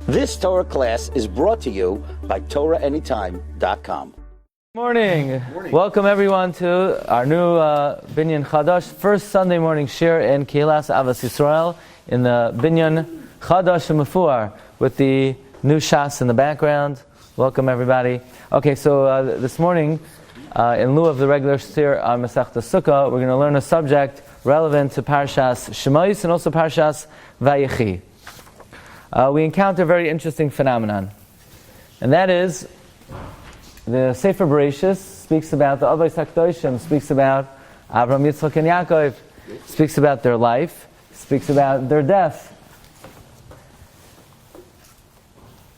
This Torah class is brought to you by TorahAnytime.com. Morning. Welcome everyone to our new Binyan Chadash, first Sunday morning Shiur in Kehilas Avos Yisrael in the Binyan Chadash Mefuar with the new Shas in the background. Welcome everybody. Okay, so this morning, in lieu of the regular Shiur on Masechta Sukkah, we're going to learn a subject relevant to Parshas Shemos and also Parshas Vayechi. We encounter a very interesting phenomenon, and that is the Sefer Parshas speaks about the Avos HaKadoshim, speaks about Avraham, Yitzchak, and Yaakov, speaks about their life, speaks about their death.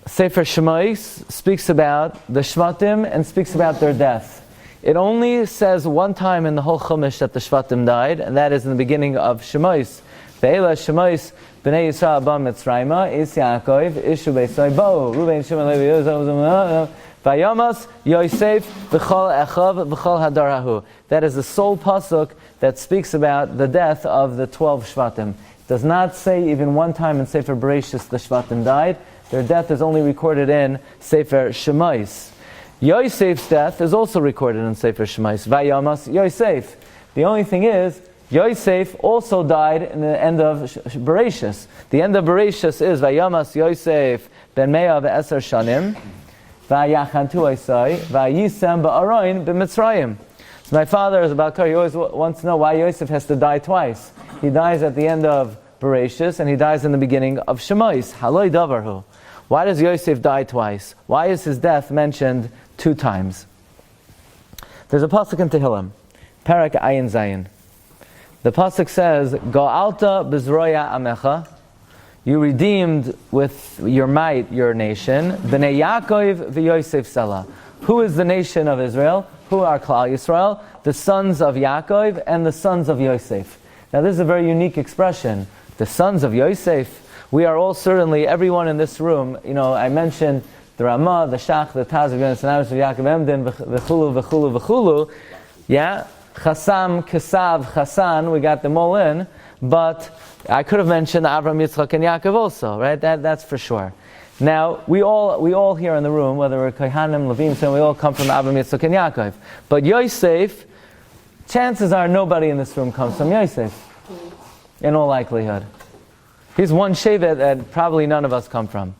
Sefer Shemos speaks about the Shvatim and speaks about their death. It only says one time in the whole Chumash that the Shvatim died, and that is in the beginning of Shemos. Ve'ela Shemos b'nei Yisrael ba Mitzrayma, Is Yaakov, Ishu Beisai Bo, Ruben Shimon Levi Yosef, Vayamas Yosef v'chol echav v'chol hadarahu. That is the sole pasuk that speaks about the death of the 12 Shvatim. It does not say even one time in Sefer Parshas the Shvatim died. Their death is only recorded in Sefer Shemos. Yosef's death is also recorded in Sefer Shemos. Vayamas Yosef. The only thing is, Yosef also died in the end of Parshas. The end of Parshas is Vayamas Yosef ben Mea ve'eser shanim vayachantu Isai vayisem ba'aroin b'Mitzrayim. So my father is about he always wants to know why Yosef has to die twice. He dies at the end of Parshas and he dies in the beginning of Shemos. Haloi davarhu. Why does Yosef die twice? Why is his death mentioned 2 times? There's a pasuk in Tehillim, Parak Ayin Zayin. The pasuk says, Go'alta b'zroya amecha, you redeemed with your might your nation, b'nei Yaakov v'Yosef Sela. Who is the nation of Israel? Who are Klal Yisrael? The sons of Yaakov and the sons of Yosef. Now this is a very unique expression. The sons of Yosef. We are all certainly, everyone in this room, I mentioned the Ramah, the Shach, the Taz of Yonatan, of Yaakov Emden, v'chulu, v'chulu, v'chulu. Yeah? Chassam, Kesav, Chassan, we got them all in, but I could have mentioned Avraham, Yitzchak, and Yaakov also, right? That's for sure. Now, we all here in the room, whether we're Kohanim, Levim, so we all come from Avraham, Yitzchak, and Yaakov. But Yosef, chances are nobody in this room comes from Yosef, in all likelihood. He's one Shevet that probably none of us come from.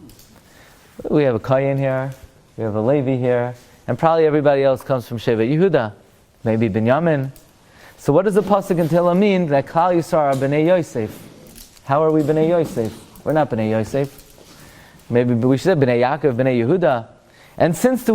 We have a Kayin here, we have a Levi here, and probably everybody else comes from Shevet Yehuda. Maybe Binyamin. So what does the pasuk in Tehillim mean that Klal Yisrael are b'nei Yosef? How are we b'nei Yosef? We're not b'nei Yosef. Maybe we should say b'nei Yaakov, b'nei Yehuda. And since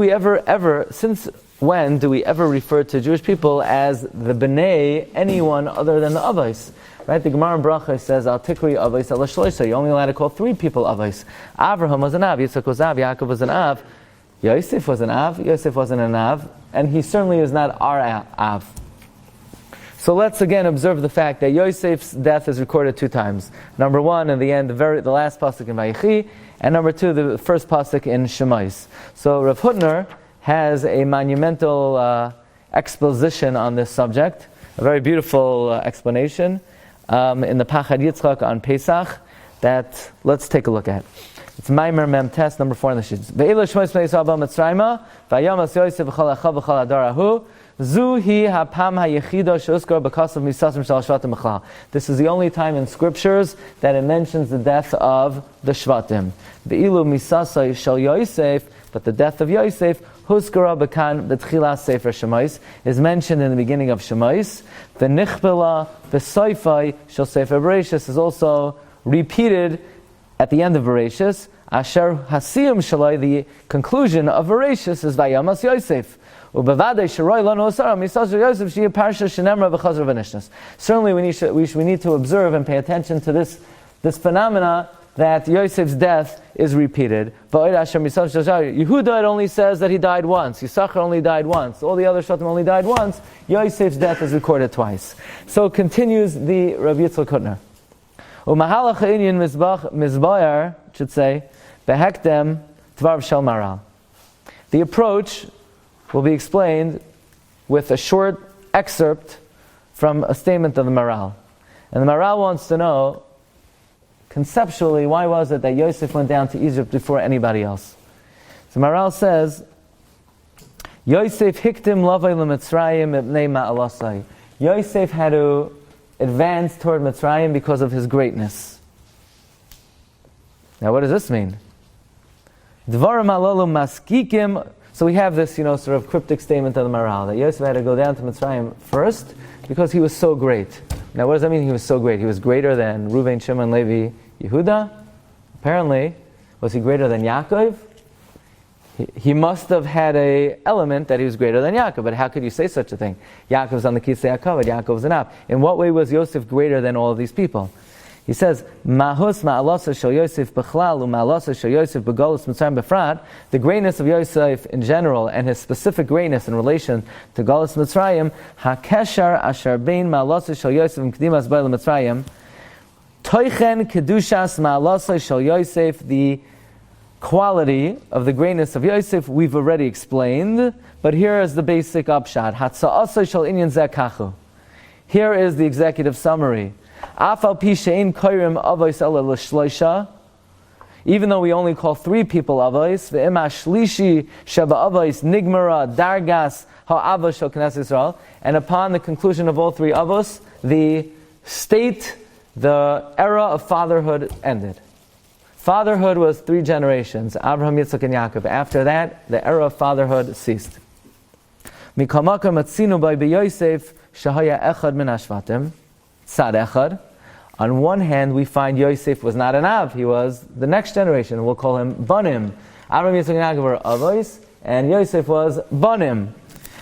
when do we ever refer to Jewish people as the b'nei anyone other than the Avos? Right? The Gemara in Bracha says, Al tikri Avos ala shloisha. You're only allowed to call 3 people Avos. Avraham was an Av, Yitzchak was Av, Yaakov was an Av. Yosef was an Av, Yosef wasn't an Av, and he certainly is not our Av. So let's again observe the fact that Yosef's death is recorded 2 times. Number 1 in the end, the last pasuk in Vayechi, and number 2, the first pasuk in Shemos. So Rav Hutner has a monumental exposition on this subject, a very beautiful explanation in the Pachad Yitzchak on Pesach that let's take a look at. It's Maimer Mem Test number 4 in the sheets. Ve'elu Shemos b'nei Yisrael ba Mitzrayma, vayamas Yosef v'chol echav v'chol hadarahu, zu hi hapam hayechido she'uskar b'kasav misasim shel shvatim b'chlal. This is the only time in scriptures that it mentions the death of the Shvatim. Ve'ilu misasai shel Yosef, but the death of Yosef, huskara b'kan b'tchilas Sefer Shemos, is mentioned in the beginning of Shemos. V'nichbela v'soifai shel Sefer Parshas is also repeated at the end of Parshas. Asher hasiyum shaloi, the conclusion of Parshas is Vayamas Yosef. Certainly we need to observe and pay attention to this phenomena that Yosef's death is repeated. Yehuda, it only says that he died once. Yisachar only died once. All the other Shvatim only died once. Yosef's death is recorded twice. So continues the Rabbi Yitzchak Hutner. U'mahalach ha'inyan mizbayar, should say, behektem tvar shel maral. The approach will be explained with a short excerpt from a statement of the Maral. And the Maral wants to know, conceptually, why was it that Yosef went down to Egypt before anybody else? So Maral says, Yosef hiktim lavay l'Mitzrayim ibnei ma'alasai. Yosef had to advance toward Mitzrayim because of his greatness. Now what does this mean? Dvarim alalu maskikim. So we have this, sort of cryptic statement of the Maral, that Yosef had to go down to Mitzrayim first because he was so great. Now what does that mean, he was so great? He was greater than Reuven, Shimon, Levi, Yehuda? Apparently. Was he greater than Yaakov? He must have had an element that he was greater than Yaakov, but how could you say such a thing? Yaakov's on the Kisei HaKavod, Yaakov's an Av. In what way was Yosef greater than all of these people? He says, Mahus ma'alasa shel Yosef b'chlal u'ma'alasa shel Yosef b'golus Mitzrayim b'frat. The greatness of Yosef in general and his specific greatness in relation to Golus Mitzrayim, ha'keshar asher bein ma'alasa shel Yosef m'kdimas b'ayla Mitzrayim, toichen kedushas ma'alasa shel Yosef, the quality of the greatness of Yosef we've already explained, but here is the basic upshot. Hatza'asa shel inyan zeh kachu. Here is the executive summary. Afal pi she'ein koyrim avos ela l'shloisha, even though we only call 3 people avos, ve'ima shlishi sheba avos nigmara dargas ha'avos shel Knesset Yisrael, and upon the conclusion of all 3 avos, the era of fatherhood ended. Fatherhood was 3 generations, Abraham, Yitzchak, and Yaakov. After that, the era of fatherhood ceased. Mikol makom matzinu by Yosef shahaya echad min hashvatim. Sad echad. On one hand, we find Yosef was not an Av, he was the next generation. We'll call him Banim. Abraham, Yitzchak, and Yaakov were Avos, and Yosef was Banim.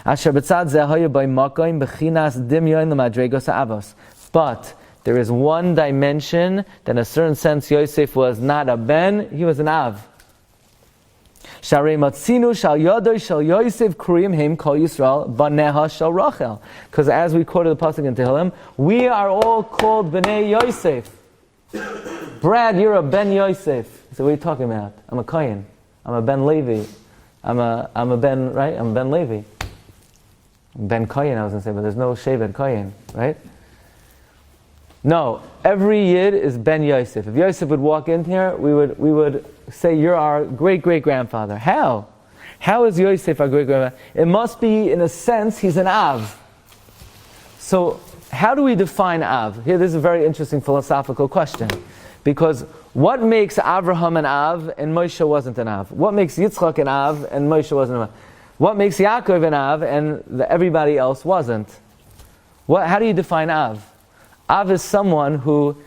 Asher b'tzad zeh haya by makom b'chinas dimyon l'madregos ha'avos. But there is one dimension that in a certain sense Yosef was not a Ben, he was an Av. Sharei matzinu shal yodoi shal Yosef kriyim him kol Yisrael baneha shal Rachel. Because as we quoted the pasuk in Tehillim, we are all called Bnei Yosef. Brad, you're a Ben Yosef. So what are you talking about? I'm a Kohen. I'm a Ben Levi. I'm a Ben, right? I'm Ben Levi. Ben Kohen, I was going to say, but there's no Shevet Kohen, right? No, every Yid is Ben Yosef. If Yosef would walk in here, we would say, you're our great-great-grandfather. How? How is Yosef our great-grandfather? It must be, in a sense, he's an Av. So, how do we define Av? Here, this is a very interesting philosophical question. Because what makes Avraham an Av and Moshe wasn't an Av? What makes Yitzchak an Av and Moshe wasn't an Av? What makes Yaakov an Av and everybody else wasn't? How do you define Av? Av is someone who,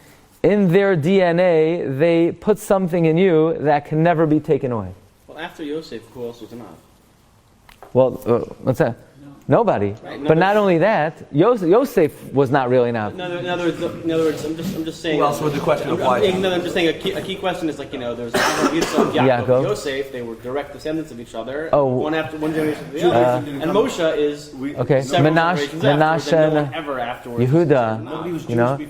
in their DNA, they put something in you that can never be taken away. Well, after Yosef, who else was an Av? Well, what's that? No. Nobody. Right. But not only that, Yosef was not really an Av. In other words, I'm just saying. Who else would the question apply to? I'm just saying a key question is there's Avraham, Yitzchak, Yaakov, Yosef. They were direct descendants of each other. One generation after the other. And Moshe is several generations afterwards. No one ever afterwards. Yehuda,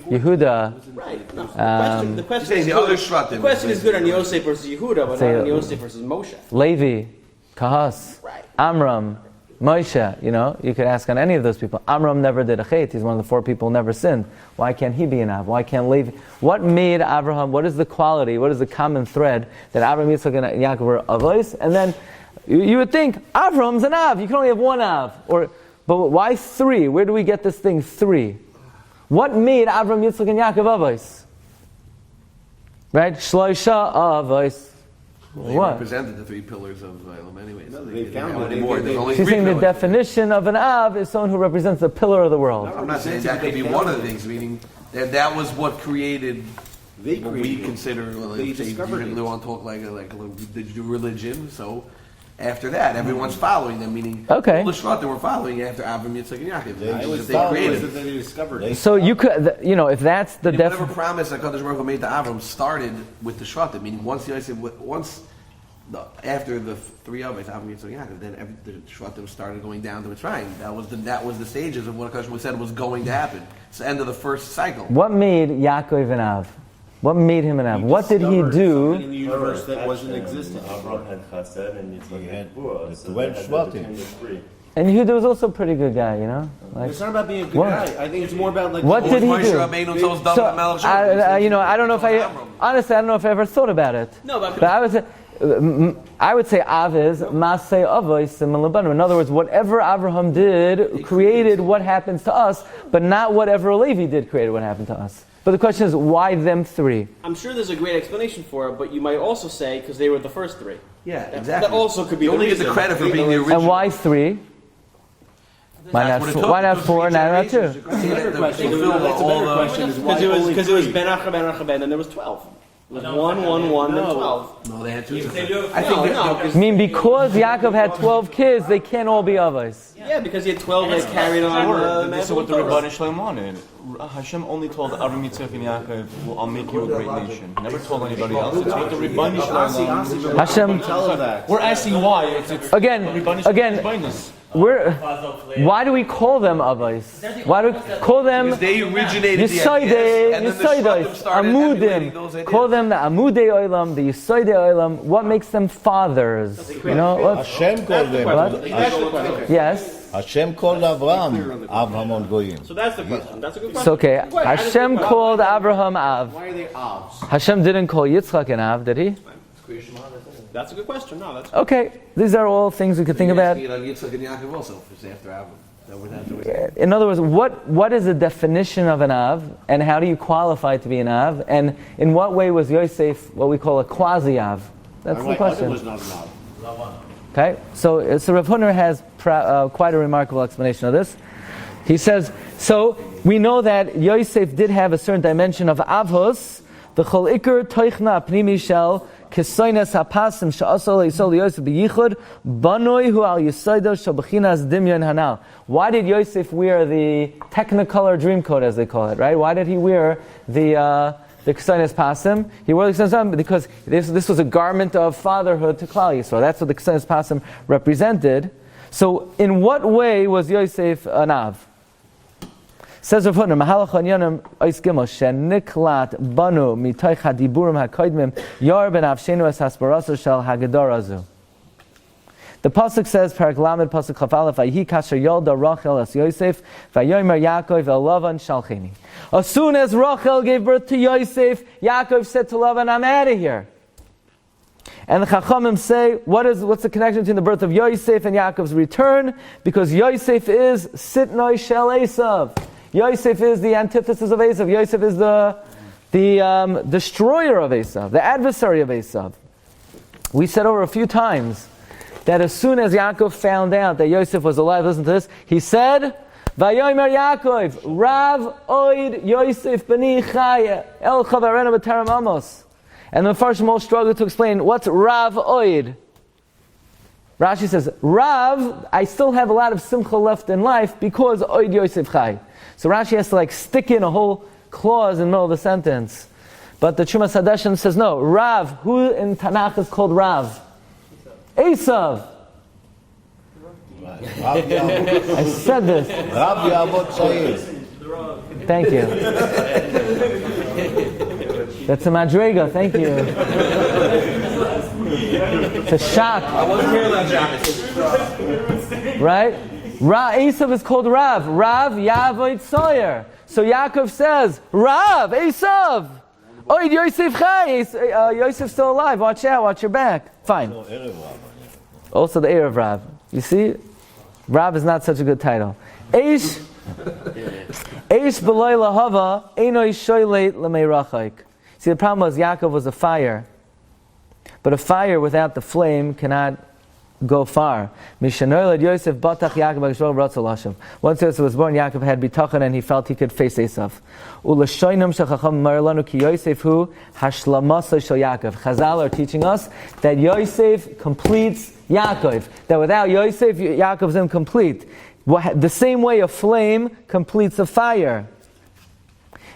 Yehuda. Right. The question is good on Yosef versus Yehuda, but not on Yosef versus Moshe. Levi, Kahas, Amram, Moshe, you could ask on any of those people. Amram never did a chet. He's one of the 4 people who never sinned. Why can't he be an Av? Why can't Levi? What made Abraham, what is the quality, what is the common thread that Abraham, Yitzchak, and Yaakov were Avos? And then you would think, Abraham's an Av. You can only have 1 Av. But why 3? Where do we get this thing 3? What made Abraham, Yitzchak, and Yaakov Avos? Right? Shloisha Avos. Well, they represented the 3 pillars of Elam anyway. So they found more. She's saying the definition of an Av is someone who represents the pillar of the world. I'm not saying that could be one of the things, meaning that was what created what we consider, they want to talk like the religion, so after that, everyone's following them, meaning all the Shvatim were following after Avraham, Yitzchak, and Yaakov. They created. They discovered. So you could, if that's the definition. Whatever promise that Kadosh Baruch Hu made to Avraham started with the Shvatim, meaning after the 3 of us, Avraham, Yitzchak, and Yaakov, then the Shvatim started going down to Mitzrayim. That was the stages of what Kadosh Baruch Hu said was going to happen. It's the end of the first cycle. What made Yaakov an Av? What made him an Av? What did he do? In the universe that wasn't existent. Abraham had Chesed and Yitzchak had Gvura. The Shvatim. And Yehuda was also a pretty good guy, you know. Like, it's not about being a good guy. I think it's more about like. What did he do? So, I don't know if I ever thought about it. No, but I would say Av is Masei Avos Simon Lebanon. In other words, whatever Abraham did created what happens to us, but not whatever Levi did created what happened to us. But the question is, why them three? I'm sure there's a great explanation for it, but you might also say because they were the first three. Yeah, exactly. That also could be. You only get the credit for being the original. And why three? Why not 4? Not 2? That's a better question. Because it was Ben Acha, Ben Acha, Ben, and there was 12. It was 1, 1, 1, then 12. No, they had 2. I mean, because Yaakov had 12 kids, they can't all be Avos. Yeah, because he had 12 that carried on. This is what the Rabbi Shalom wanted. Hashem only told Avram, Yitzchak, and Yaakov, well, "I'll make you a great nation." Never told anybody else. It's what the Rabbi Shalom. Hashem. We're asking why. It's again. Why do we call them Avos? Why do we call them? Because they originated Yisoides, Amudim. Call them the Amudei Olam, the Yisoidei Olam. What makes them fathers? You know what? Hashem called them. What? Yes. Hashem called Avraham Avhamon Goyim. So that's the question. That's a good question. So okay, Hashem called Abraham Av. Why are they Avs? Hashem didn't call Yitzchak an Av, did he? That's a good question. No, that's okay. These are all things we could think about. In other words, what is the definition of an Av, and how do you qualify to be an Av, and in what way was Yosef what we call a quasi-Av? That's the question. Was not an Av. Okay, so Rav Hutner has quite a remarkable explanation of this. He says, so we know that Yosef did have a certain dimension of Avos, the Chol Iker Toichna Pnimi Shel Kisoines HaPasim Sha'asol Yisol Yosef B'Yichud Banoi Hu Al Yisoido Shabachinas Dimyon Hanal. Why did Yosef wear the Technicolor dream coat, as they call it, right? Why did he wear the Kisoines Pasim? He wore the Kisoines Pasim because this was a garment of fatherhood to Klal Yisrael. That's what the Kisoines Pasim represented. So in what way was Yosef an Av? Says Rav Hutner, Mahalach Hanyanim Ois Gimel Sheniklat Banu Mitoich Hadiburim Hakoidmim Yor Ben Avshenu Es Hasbarasu Shel Hagedor Azu. The pasuk says, Parak Lamed pasuk Chaf Aleph, Vayhi Kasher Yolda Rachel Es Yosef Vayomer Yaakov El Lavan Shalcheni. As soon as Rachel gave birth to Yosef, Yaakov said to Lavan, "I'm out of here." And the Chachamim say, what's the connection between the birth of Yosef and Yaakov's return? Because Yosef is Sitnoi Shel Esav. Yosef is the antithesis of Esav. Yosef is the destroyer of Esav, the adversary of Esav. We said over a few times that as soon as Yaakov found out that Yosef was alive, listen to this, he said, Vayomer Yaakov, Rav Oid Yosef B'ni Chaya, El Chavarena B'Taram Amos. And the Farshim all struggle to explain, what's Rav Oid? Rashi says, Rav, I still have a lot of simcha left in life because Oid Yosef Chai. So Rashi has to stick in a whole clause in the middle of the sentence. But the Chumash Hadashan says, no, Rav, who in Tanakh is called Rav? Esav. I said this. Rav Yavot Sha'ir. Thank you. That's a madrega, thank you. It's a shock. I wasn't hearing that, Jamis. Right? Esav is called Rav. Rav Yavot Sawyer. So Yaakov says, Rav, Esav. Oh, Yosef Chai. Yosef's still alive. Watch out, watch your back. Fine. Also the heir of Rav. You see? Rav is not such a good title. Eish b'loy lahava, einoi shoyleit l'meirachaik. See, the problem was Yaakov was a fire. But a fire without the flame cannot go far. Once Yosef was born, Yaakov had bitachon and he felt he could face Esav. Chazal are teaching us that Yosef completes Yaakov. That without Yosef, Yaakov's incomplete. The same way a flame completes a fire.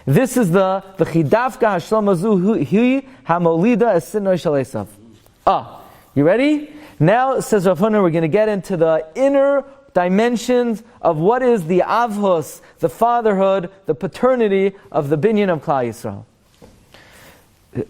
This is the chidavka hashlamazu hi hamolida esinoi shel Esav. You ready? Now, says Rav Hutner, we're going to get into the inner dimensions of what is the avhos, the fatherhood, the paternity of the binyan of Klal Yisrael.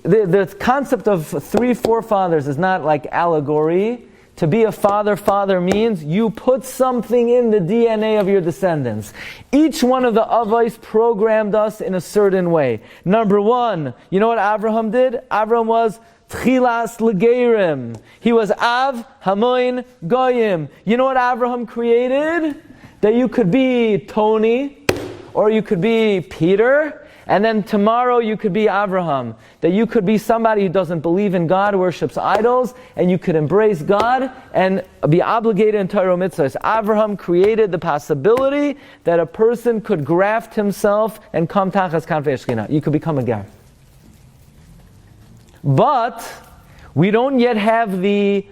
The concept of 3 forefathers is not like allegory to be a father means you put something in the DNA of your descendants. Each one of the Avos programmed us in a certain way. Number one, you know what Abraham did? Abraham was Tchilas Legeirim. He was Av Hamoin Goyim. You know what Abraham created? That you could be Tony, or you could be Peter, and then tomorrow you could be Abraham. That you could be somebody who doesn't believe in God, worships idols, and you could embrace God and be obligated in Torah mitzvahs. Abraham created the possibility that a person could graft himself and come tachas kanfei Shechina. You could become a ger. But we don't yet have the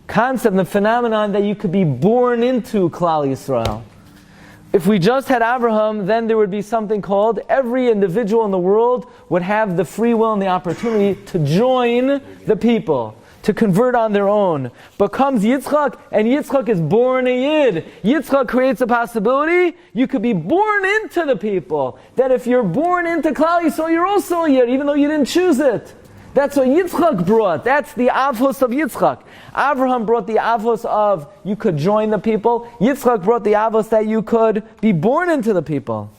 concept, the phenomenon that you could be born into Klal Yisrael. If we just had Abraham, then there would be something called every individual in the world would have the free will and the opportunity to join the people, to convert on their own. But comes Yitzchak, and Yitzchak is born a Yid. Yitzchak creates a possibility, you could be born into the people. That if you're born into Klal Yisrael, you're also a Yid, even though you didn't choose it. That's what Yitzchak brought. That's the avos of Yitzchak. Abraham brought the avos of you could join the people. Yitzchak brought the avos that you could be born into the people.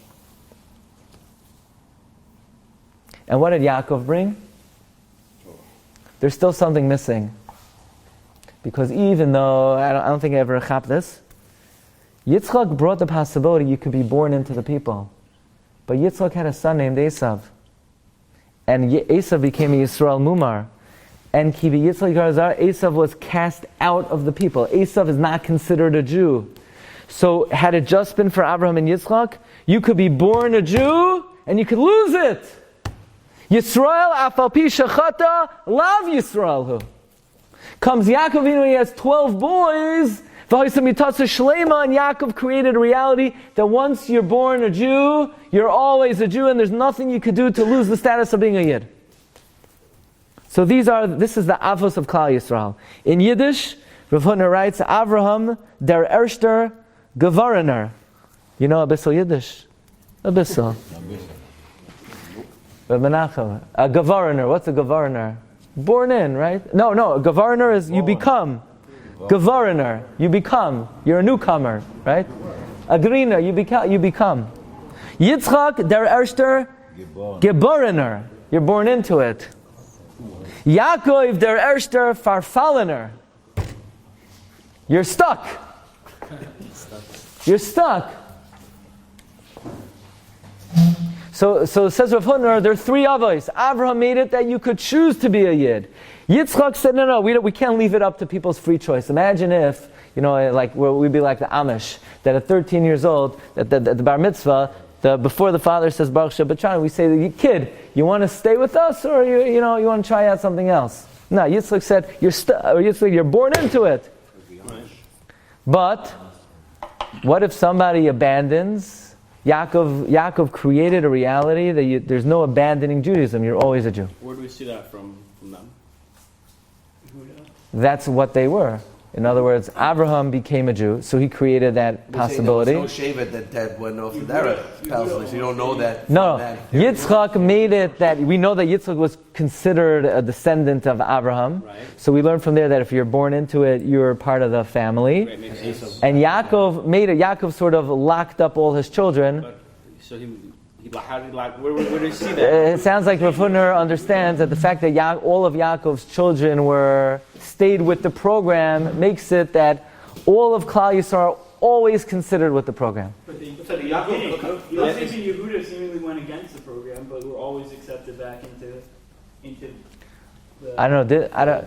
And what did Yaakov bring? There's still something missing. Because even though, I don't think I ever chap this, Yitzchak brought the possibility you could be born into the people. But Yitzchak had a son named Esav. And Esav became a Yisrael Mumar. And Kibi Yitzchak Garzar, Esav was cast out of the people. Esav is not considered a Jew. So had it just been for Abraham and Yitzchak, you could be born a Jew and you could lose it. Yisrael afal pi shechata lav Yisraelhu. Comes Yaakov Avinu, he has 12 boys. And Yaakov created a reality that once you're born a Jew, you're always a Jew, and there's nothing you could do to lose the status of being a Yid. So this is the avos of Klal Yisrael. In Yiddish, Rav Hutner writes, Avraham der erster Gevarener. You know Abyssal Yiddish? Abyssal. Menachem. A Gevarener. What's a Gevarener? Born in, right? No, a Gevarener is you become. Gevarener, you become. You're a newcomer, right? A greener, you become. Yitzchak der erster Geborener. You're born into it. Yaakov der erster Farfallener. You're stuck. You're stuck. So says Rav Hutner, there are three avos. Abraham made it that you could choose to be a Yid. Yitzchak said, no, we can't leave it up to people's free choice. Imagine if, we'd be like the Amish, that at 13 years old, at the bar mitzvah, before the father says Baruch Shabbat, we say to the kid, you want to stay with us, or you want to try out something else? No, Yitzchak said, you're born into it. But what if somebody abandons? Yaakov created a reality that there's no abandoning Judaism. You're always a Jew. Where do we see that from them? That's what they were. In other words, Abraham became a Jew, so he created that possibility. There was no Shevet that went off the direct Palestine, so you don't know that. No, Yitzchak made it that we know that Yitzchak was considered a descendant of Abraham. Right. So we learn from there that if you're born into it, you're part of the family. Right, and Yaakov made it. Yaakov sort of locked up all his children. Where do you see that? It sounds like Rav Hutner understands that the fact that all of Yaakov's children stayed with the program makes it that all of Klal Yisrael are always considered with the program. But Yosef and Yehuda seemingly went against the program, but were always accepted back into the... I don't know.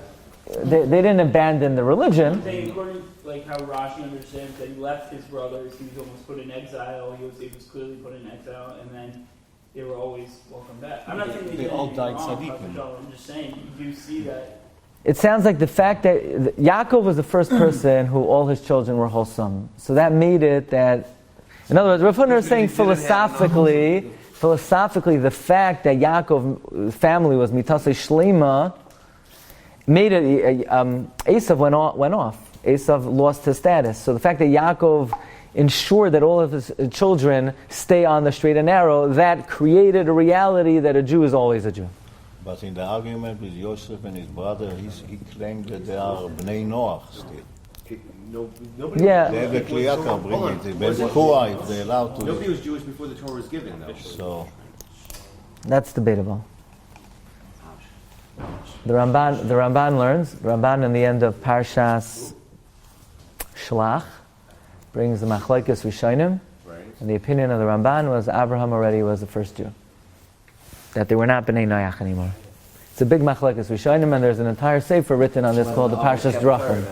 They didn't abandon the religion. I'm saying, according like how Rashi understands that he left his brothers, he was almost put in exile. He was clearly put in exile, and then they were always welcome back. I'm not saying they all died tzaddikim. I'm just saying you do see that. It sounds like the fact that Yaakov was the first person who all his children were wholesome. So that made it that, in other words, Rav Hutner is saying philosophically, the fact that Yaakov's family was mitasei shlema made it, Esav went off. Esav lost his status. So the fact that Yaakov ensured that all of his children stay on the straight and narrow, that created a reality that a Jew is always a Jew. But in the argument with Yosef and his brother, he claimed that they are Bnei Noach still. Yeah. They have the Kliyaka bring it. Ben Kua, if they're allowed to. Nobody was Jewish before the Torah was given, though. So That's debatable. The Ramban learns, in the end of Parshas Shlach brings the Machlokes Rishonim, and the opinion of the Ramban was Abraham already was the first Jew. That they were not Bnei Noach anymore. It's a big Machlokes Rishonim, and there's an entire sefer written on this called the Parshas Drachim.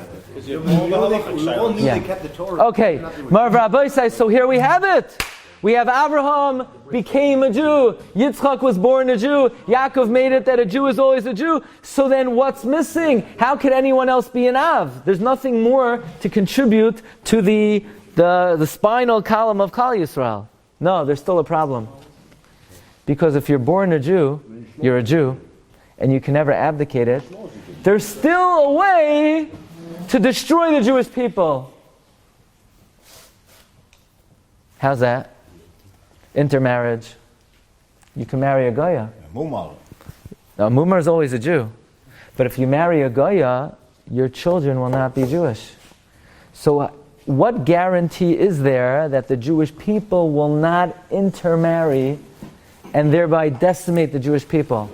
Okay, Marv Rabbi says, so here we have it. We have Abraham became a Jew. Yitzchak was born a Jew. Yaakov made it that a Jew is always a Jew. So then what's missing? How could anyone else be an Av? There's nothing more to contribute to the spinal column of Klal Yisrael. No, there's still a problem. Because if you're born a Jew, you're a Jew, and you can never abdicate it, there's still a way to destroy the Jewish people. How's that? Intermarriage. You can marry a Goya. Mumar. Now, Mumar is always a Jew. But if you marry a Goya, your children will not be Jewish. So what guarantee is there that the Jewish people will not intermarry and thereby decimate the Jewish people?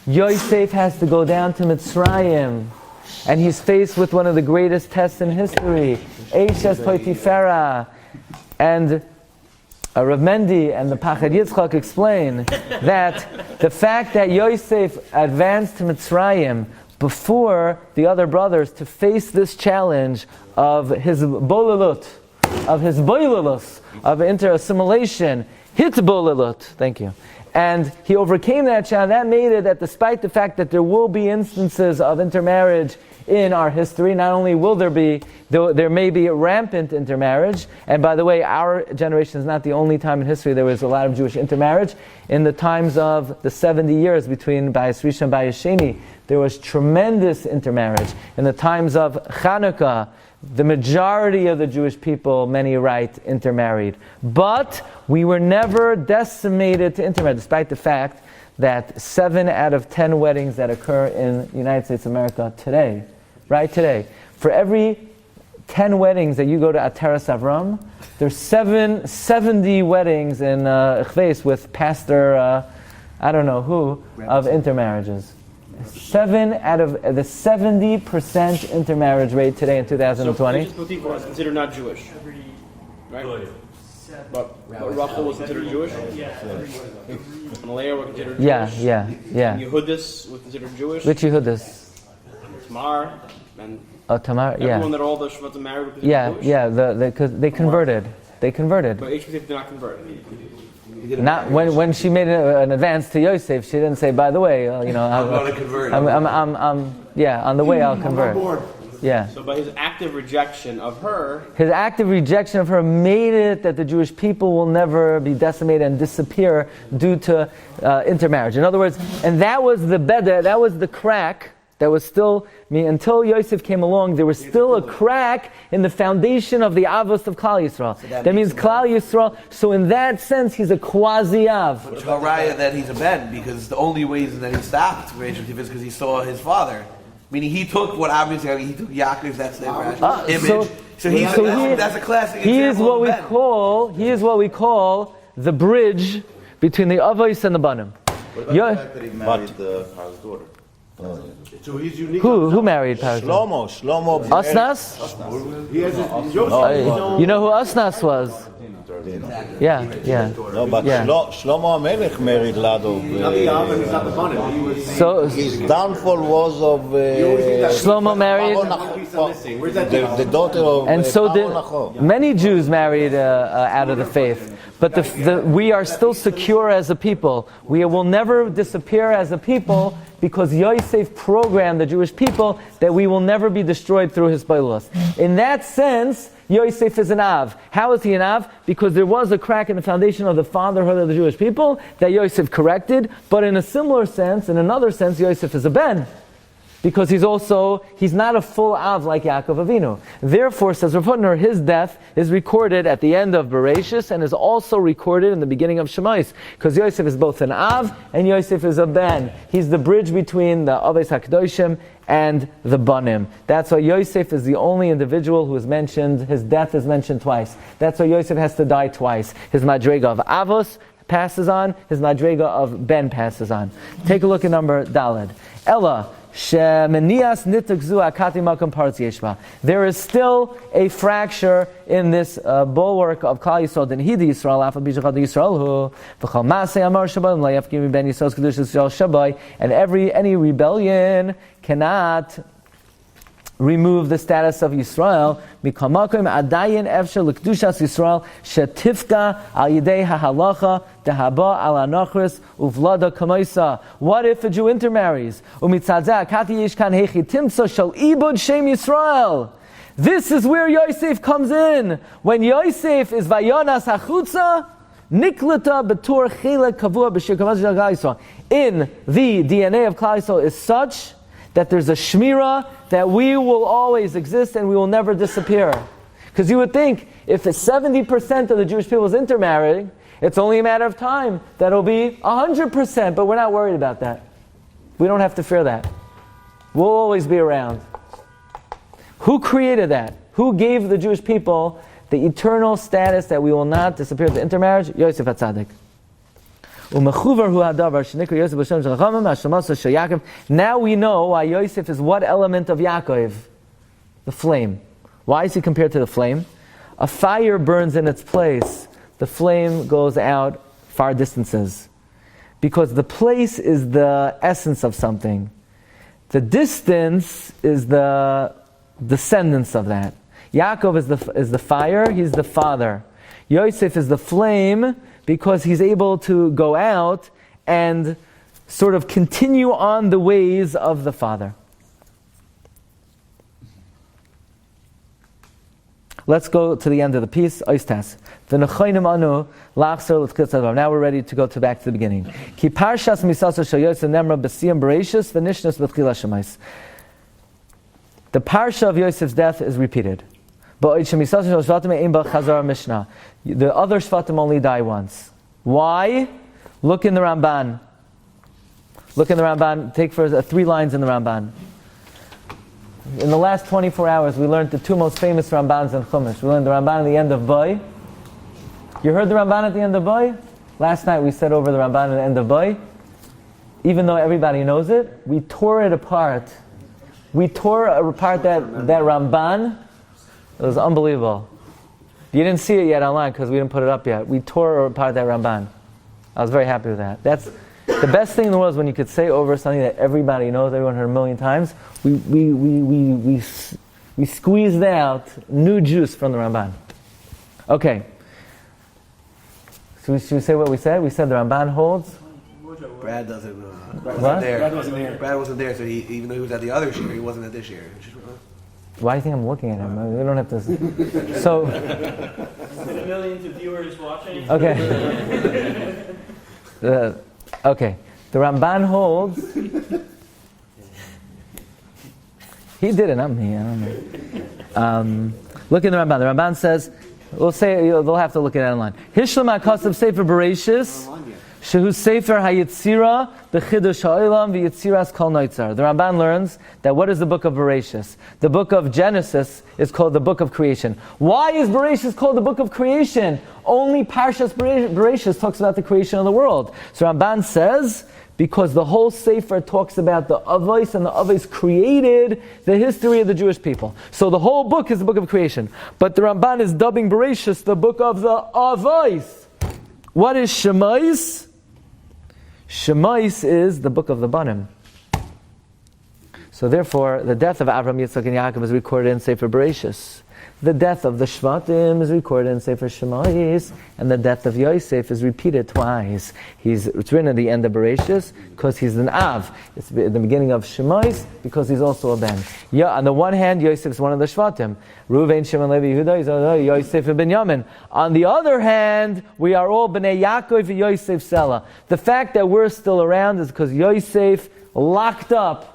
Yosef has to go down to Mitzrayim, and he's faced with one of the greatest tests in history. Eishes Potiphera. And Rav Mendy and the Pachad Yitzchak explain that the fact that Yosef advanced to Mitzrayim before the other brothers to face this challenge of his bolalut, of his boilulus, of inter-assimilation, hitbolalut, thank you. And he overcame that challenge. That made it that despite the fact that there will be instances of intermarriage in our history, not only will there be, there may be rampant intermarriage, and by the way, our generation is not the only time in history there was a lot of Jewish intermarriage. In the times of the 70 years between Bayis Rishon and Bayis Sheni, there was tremendous intermarriage. In the times of Hanukkah, the majority of the Jewish people, many write, intermarried. But we were never decimated to intermarry, despite the fact that 7 out of 10 weddings that occur in the United States of America today, right today, for every 10 weddings that you go to Ateras Avram, there's 70 weddings in Chves with Pastor, I don't know who, of intermarriages. 7 out of the 70% intermarriage rate today in 2020. So Potiphar was considered not Jewish, right? But Rachel was considered Jewish? And Leah were considered Jewish? Yeah. And Yehudis was considered Jewish? Which Yehudis? Tamar and Tamar, everyone that all the Shvatim married were considered Jewish? Yeah, they converted. They converted. But H.P. did not convert. Not when she made an advance to Yosef, she didn't say, by the way, I'm going to convert. I'm on the way I'll convert. Yeah. So by his active rejection of her, made it that the Jewish people will never be decimated and disappear due to intermarriage. In other words, and that was the beda, that was the crack. That was still, until Yosef came along, there was still a crack in the foundation of the Avos of Klal Yisrael. So that means Klal Yisrael, so in that sense, he's a quasi-Av. Which Haraya that he's a Ben, because the only reason that he stopped relationship is because he saw his father. Meaning he took what obviously, he took Yaakov's, that's the image. That's a classic example. He is what we call the bridge between the Avos and the Banim. What about the fact that he married Par's daughter? So he's unique. Who married Parshas? Shlomo. Asnas? He has you know who Asnas was? Yeah. No, but Shlomo HaMelech married Lado. So his downfall was of Shlomo married the daughter of and so did many Jews married out of the faith. But we are still secure as a people. We will never disappear as a people because Yosef programmed the Jewish people that we will never be destroyed through his bailos. In that sense, Yosef is an Av. How is he an Av? Because there was a crack in the foundation of the fatherhood of the Jewish people that Yosef corrected, but in a similar sense, in another sense, Yosef is a Ben. because he's not a full Av like Yaakov Avinu. Therefore, says Rav Hutner, his death is recorded at the end of Bereshis and is also recorded in the beginning of Shemos, because Yosef is both an Av and Yosef is a Ben. He's the bridge between the Avos HaKadoshim and the Banim. That's why Yosef is the only individual who is mentioned, his death is mentioned twice. That's why Yosef has to die twice. His Madrega of Avos passes on, his Madrega of Ben passes on. Take a look at number Daled. Ella, there is still a fracture in this bulwark of Klal Yisrael. And any rebellion cannot remove the status of Yisrael. What if a Jew intermarries? This is where Yosef comes in. When Yosef is vayonas hachutza, niklata betor chilek kavua b'shir kamaz shel Klal Yisrael. In the DNA of Klal Yisrael is such that there's a shmira that we will always exist and we will never disappear. Because you would think if 70% of the Jewish people is intermarrying, it's only a matter of time that it'll be 100%, but we're not worried about that. We don't have to fear that. We'll always be around. Who created that? Who gave the Jewish people the eternal status that we will not disappear with the intermarriage? Yosef HaTzadik. Now we know why Yosef is what element of Yaakov? The flame. Why is he compared to the flame? A fire burns in its place. The flame goes out far distances. Because the place is the essence of something. The distance is the descendants of that. Yaakov is the fire, he's the father. Yosef is the flame because he's able to go out and sort of continue on the ways of the father. Let's go to the end of the piece. Now we're ready to go back to the beginning. The Parsha of Yosef's death is repeated. The other Shvatim only die once. Why? Look in the Ramban. Take for 3 lines in the Ramban. In the last 24 hours, we learned the 2 most famous Rambans in Chumash. We learned the Ramban at the end of Boy. You heard the Ramban at the end of Boy? Last night we said over the Ramban at the end of Boy. Even though everybody knows it, we tore it apart. We tore apart that Ramban. It was unbelievable. You didn't see it yet online because we didn't put it up yet. We tore apart that Ramban. I was very happy with that. That's the best thing in the world is when you could say over something that everybody knows, everyone heard a million times. We squeezed out new juice from the Ramban. Okay. So should we say what we said? We said the Ramban holds. Brad doesn't. Brad wasn't there. Brad wasn't there, so even though he was at the other share, he wasn't at this share. Why do you think I'm looking at him? We don't have to. So. Millions of viewers watching. Okay. Okay. The Ramban holds. He did it, not me. I don't know. Look in the Ramban. The Ramban says, we'll say they'll have to look at it online. Hishlam HaKasav Sefer Bereshis. Shehu Sefer HaYitzira B'Chidush HaOlam V'Yitziras Kol Noitzar. The Ramban learns that what is the book of Bereshis? The book of Genesis is called the book of creation. Why is Bereshis called the book of creation? Only Parshas Bereshis talks about the creation of the world. So Ramban says, because the whole Sefer talks about the Avos, and the Avos created the history of the Jewish people. So the whole book is the book of creation. But the Ramban is dubbing Bereshis the book of the Avos. What is Shemos? Shemos is the book of the Banim. So therefore, the death of Avraham, Yitzchak, and Yaakov is recorded in Sefer Bereshis. The death of the Shvatim is recorded in Sefer Shemos, and the death of Yosef is repeated twice. It's written at the end of Bereshis because he's an Av. It's at the beginning of Shemos because he's also a Ben. On the one hand, Yosef is one of the Shvatim. Reuven, Shimon, Levi, Yehuda, Yosef, and Binyamin. On the other hand, we are all Bnei Yaakov and Yosef Sela. The fact that we're still around is because Yosef locked up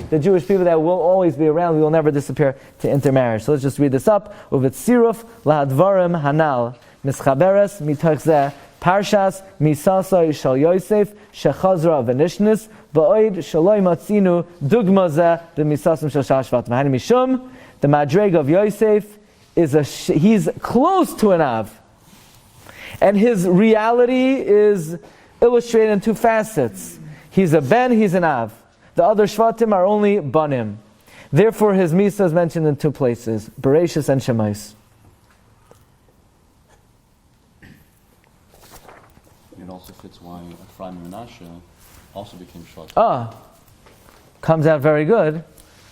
the Jewish people that will always be around. We will never disappear to intermarriage. So let's just read this up. Uvitziruf lahadvarim hanal mischaberes mitoch zeh Parshas misasai shal Yosef shechazra v'nishnis ba'oid shaloi matzinu dugma zeh b'misasim shal shashvat v'hani mishum. The madreg of Yosef is he's close to an av, and his reality is illustrated in two facets. He's a ben, he's an av. The other shvatim are only banim. Therefore, his misa is mentioned in two places: Bereshis and Shemos. It also fits why Ephraim and Menashe also became shvatim. Comes out very good.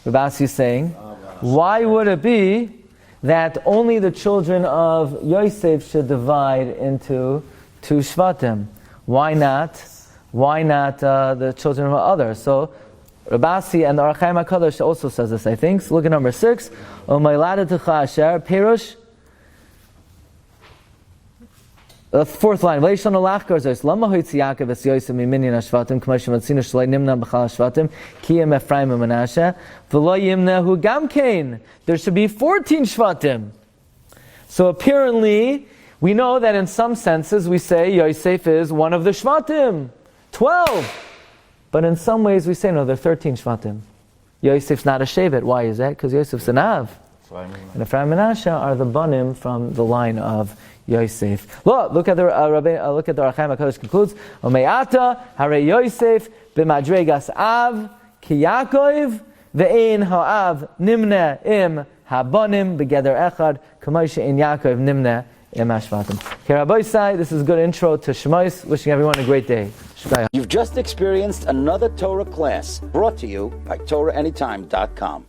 Rabbi is saying, why would it be that only the children of Yosef should divide into two shvatim? Why not? Why not the children of others? So Rabbi and the Archaim HaKadosh also says this, I think. So look at number 6. Perush. The fourth line. Why would there should be 14 shvatim. So apparently, we know that in some senses we say Yosef is one of the shvatim. 12. But in some ways we say no, there are 13 shvatim. Yosef's not a shevet. Why is that? Because Yosef's an av. And Ephraim and Menashe are the banim from the line of Yosef. Look at the Rabbi. Look at the Archaim HaKadosh concludes. Omeata hare Yosef b'madregas av ki Yaakov ve'ein ha'av nimne im habanim b'geder echad k'may she'ein Yaakov nimne im hashvatim. Okay, Rabbi Sai, this is a good intro to Shemos. Wishing everyone a great day. You've just experienced another Torah class brought to you by TorahAnytime.com.